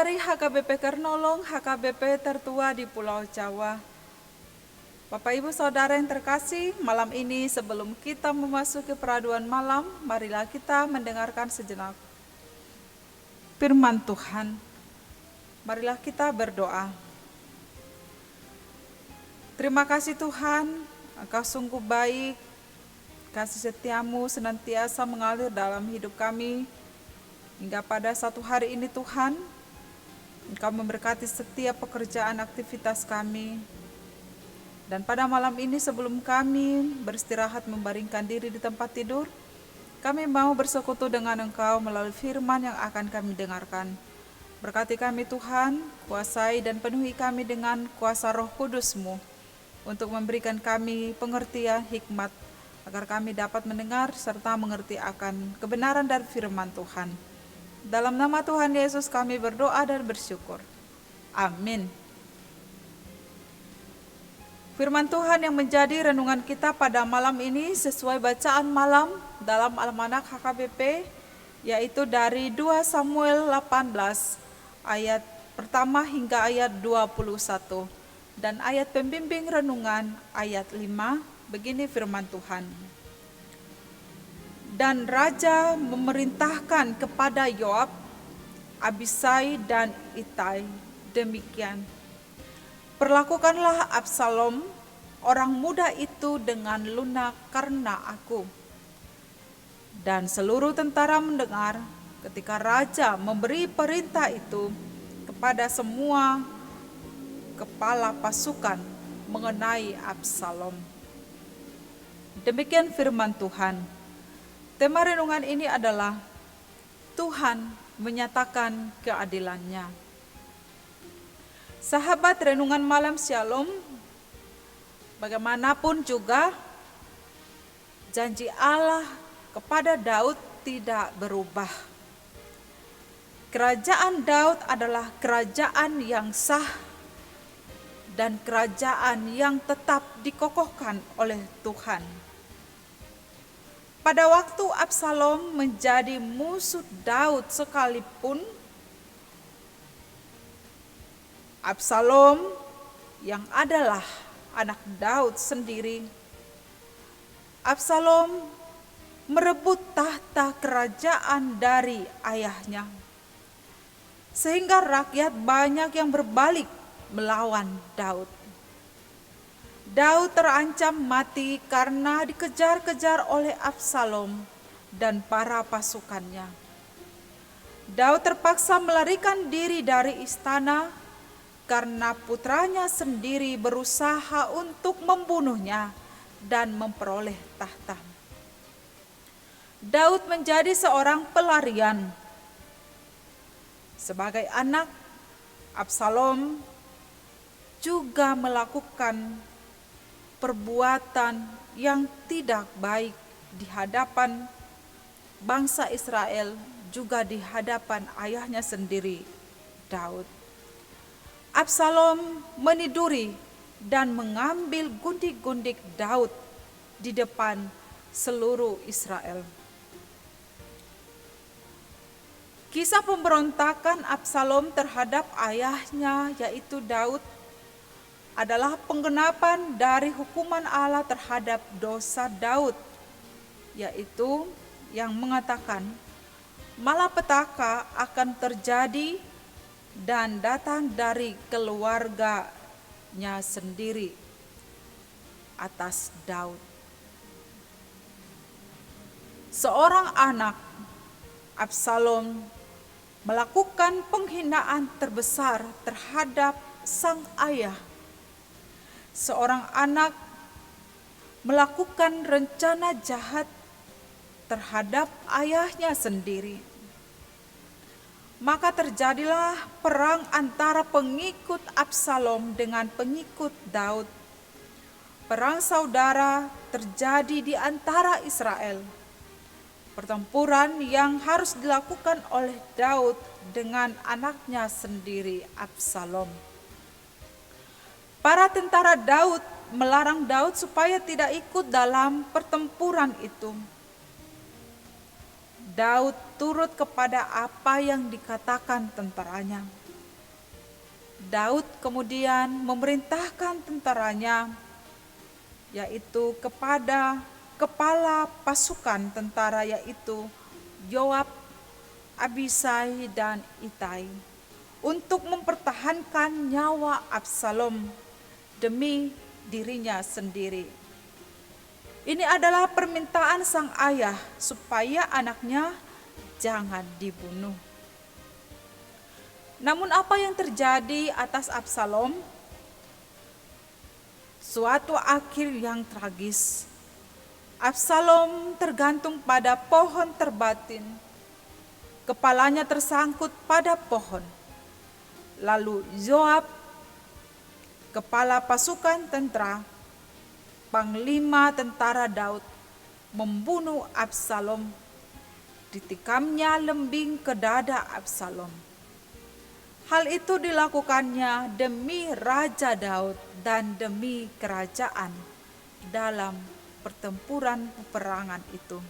dari HKBP Kernolong, HKBP tertua di Pulau Jawa. Bapak Ibu Saudara yang terkasih, malam ini sebelum kita memasuki peraduan malam, marilah kita mendengarkan sejenak firman Tuhan. Marilah kita berdoa. Terima kasih Tuhan, Engkau sungguh baik, kasih setiamu senantiasa mengalir dalam hidup kami. Hingga pada satu hari ini Tuhan, Engkau memberkati setiap pekerjaan aktivitas kami. Dan pada malam ini sebelum kami beristirahat membaringkan diri di tempat tidur, kami mau bersekutu dengan Engkau melalui firman yang akan kami dengarkan. Berkati kami Tuhan, kuasai dan penuhi kami dengan kuasa Roh Kudus-Mu untuk memberikan kami pengertian hikmat, agar kami dapat mendengar serta mengerti akan kebenaran dari firman Tuhan. Dalam nama Tuhan Yesus kami berdoa dan bersyukur. Amin. Firman Tuhan yang menjadi renungan kita pada malam ini sesuai bacaan malam dalam Almanak HKBP, yaitu dari 2 Samuel 18 ayat pertama hingga ayat 21. Dan ayat pembimbing renungan ayat 5, begini firman Tuhan. Dan raja memerintahkan kepada Yoab, Abisai dan Itai demikian. Perlakukanlah Absalom, orang muda itu dengan lunak karena aku. Dan seluruh tentara mendengar ketika raja memberi perintah itu kepada semua kepala pasukan mengenai Absalom. Demikian firman Tuhan. Tema renungan ini adalah Tuhan menyatakan keadilannya. Sahabat renungan malam Shalom, bagaimanapun juga janji Allah kepada Daud tidak berubah. Kerajaan Daud adalah kerajaan yang sah dan kerajaan yang tetap dikokohkan oleh Tuhan. Pada waktu Absalom menjadi musuh Daud sekalipun, Absalom yang adalah anak Daud sendiri, Absalom merebut tahta kerajaan dari ayahnya, sehingga rakyat banyak yang berbalik melawan Daud. Daud terancam mati karena dikejar-kejar oleh Absalom dan para pasukannya. Daud terpaksa melarikan diri dari istana karena putranya sendiri berusaha untuk membunuhnya dan memperoleh tahta. Daud menjadi seorang pelarian. Sebagai anak, Absalom juga melakukan perbuatan yang tidak baik di hadapan bangsa Israel, juga di hadapan ayahnya sendiri, Daud. Absalom meniduri dan mengambil gundik-gundik Daud di depan seluruh Israel. Kisah pemberontakan Absalom terhadap ayahnya, yaitu Daud, adalah penggenapan dari hukuman Allah terhadap dosa Daud, yaitu yang mengatakan malapetaka akan terjadi dan datang dari keluarganya sendiri atas Daud. Seorang anak, Absalom, melakukan penghinaan terbesar terhadap sang ayah. Seorang anak melakukan rencana jahat terhadap ayahnya sendiri. Maka terjadilah perang antara pengikut Absalom dengan pengikut Daud. Perang saudara terjadi di antara Israel. Pertempuran yang harus dilakukan oleh Daud dengan anaknya sendiri, Absalom. Para tentara Daud melarang Daud supaya tidak ikut dalam pertempuran itu. Daud turut kepada apa yang dikatakan tentaranya. Daud kemudian memerintahkan tentaranya, yaitu kepada kepala pasukan tentara, yaitu Yoab, Abisai, dan Itai, untuk mempertahankan nyawa Absalom demi dirinya sendiri. Ini adalah permintaan sang ayah supaya anaknya jangan dibunuh. Namun apa yang terjadi atas Absalom? Suatu akhir yang tragis. Absalom tergantung pada pohon terbatin. Kepalanya tersangkut pada pohon. Lalu Yoab, kepala pasukan tentara, panglima tentara Daud, membunuh Absalom. Ditikamnya lembing ke dada Absalom. Hal itu dilakukannya demi Raja Daud dan demi kerajaan dalam pertempuran peperangan itu.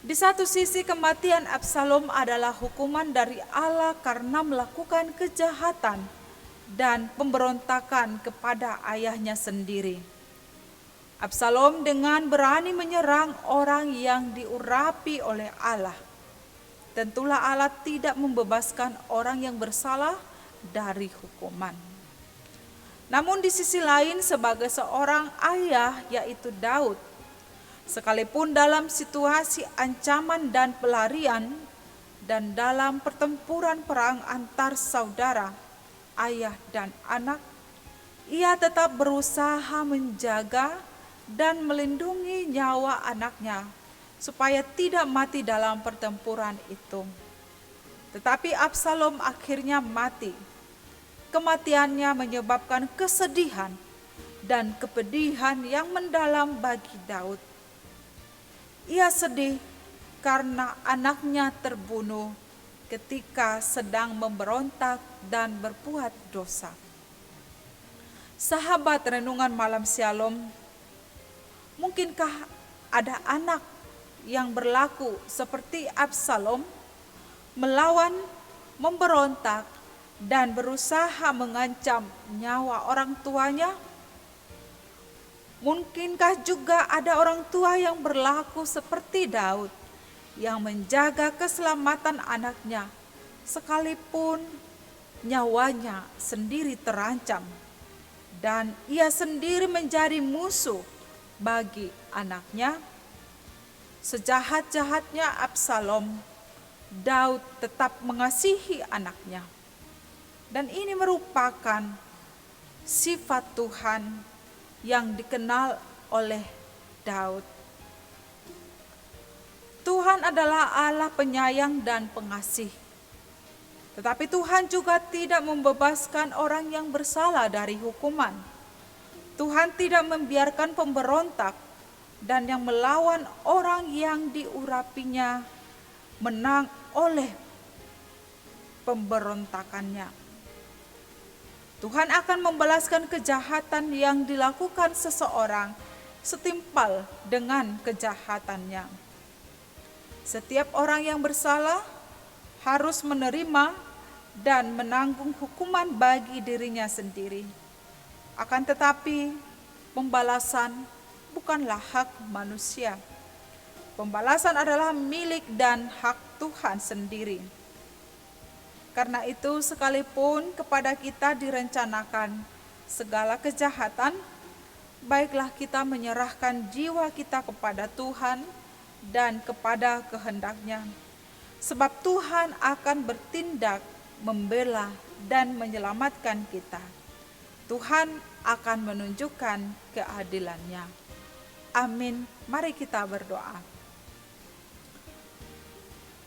Di satu sisi, kematian Absalom adalah hukuman dari Allah karena melakukan kejahatan dan pemberontakan kepada ayahnya sendiri. Absalom dengan berani menyerang orang yang diurapi oleh Allah. Tentulah Allah tidak membebaskan orang yang bersalah dari hukuman. Namun di sisi lain, sebagai seorang ayah, yaitu Daud, sekalipun dalam situasi ancaman dan pelarian dan dalam pertempuran perang antar saudara, ayah dan anak, ia tetap berusaha menjaga dan melindungi nyawa anaknya supaya tidak mati dalam pertempuran itu. Tetapi Absalom akhirnya mati. Kematiannya menyebabkan kesedihan dan kepedihan yang mendalam bagi Daud. Ia sedih karena anaknya terbunuh ketika sedang memberontak dan berbuat dosa. Sahabat renungan malam Shalom, mungkinkah ada anak yang berlaku seperti Absalom, melawan, memberontak, dan berusaha mengancam nyawa orang tuanya? Mungkinkah juga ada orang tua yang berlaku seperti Daud, yang menjaga keselamatan anaknya, sekalipun nyawanya sendiri terancam, dan ia sendiri menjadi musuh bagi anaknya? Sejahat-jahatnya Absalom, Daud tetap mengasihi anaknya. Dan ini merupakan sifat Tuhan yang dikenal oleh Daud. Tuhan adalah Allah penyayang dan pengasih. Tetapi Tuhan juga tidak membebaskan orang yang bersalah dari hukuman. Tuhan tidak membiarkan pemberontak dan yang melawan orang yang diurapinya menang oleh pemberontakannya. Tuhan akan membalaskan kejahatan yang dilakukan seseorang setimpal dengan kejahatannya. Setiap orang yang bersalah harus menerima dan menanggung hukuman bagi dirinya sendiri. Akan tetapi, pembalasan bukanlah hak manusia. Pembalasan adalah milik dan hak Tuhan sendiri. Karena itu, sekalipun kepada kita direncanakan segala kejahatan, baiklah kita menyerahkan jiwa kita kepada Tuhan dan kepada kehendak-Nya. Sebab Tuhan akan bertindak, membela, dan menyelamatkan kita. Tuhan akan menunjukkan keadilan-Nya. Amin. Mari kita berdoa.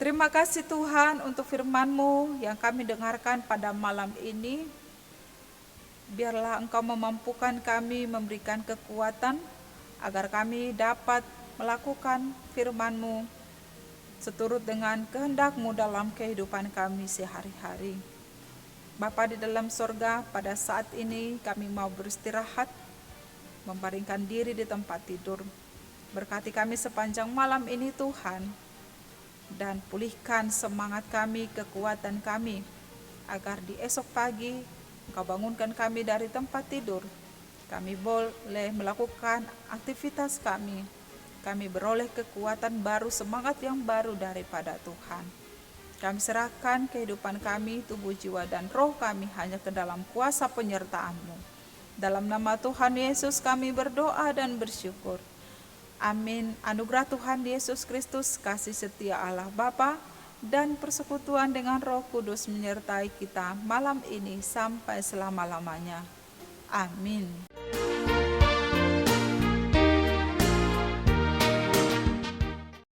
Terima kasih Tuhan untuk firman-Mu yang kami dengarkan pada malam ini. Biarlah Engkau memampukan kami, memberikan kekuatan agar kami dapat melakukan firman-Mu seturut dengan kehendak-Mu dalam kehidupan kami sehari-hari. Bapa di dalam sorga, pada saat ini kami mau beristirahat, membaringkan diri di tempat tidur. Berkati kami sepanjang malam ini Tuhan, dan pulihkan semangat kami, kekuatan kami, agar di esok pagi Engkau bangunkan kami dari tempat tidur. Kami boleh melakukan aktivitas kami. Kami beroleh kekuatan baru, semangat yang baru daripada Tuhan. Kami serahkan kehidupan kami, tubuh, jiwa, dan roh kami hanya ke dalam kuasa penyertaan-Mu. Dalam nama Tuhan Yesus kami berdoa dan bersyukur. Amin. Anugerah Tuhan Yesus Kristus, kasih setia Allah Bapa, dan persekutuan dengan Roh Kudus menyertai kita malam ini sampai selama-lamanya. Amin.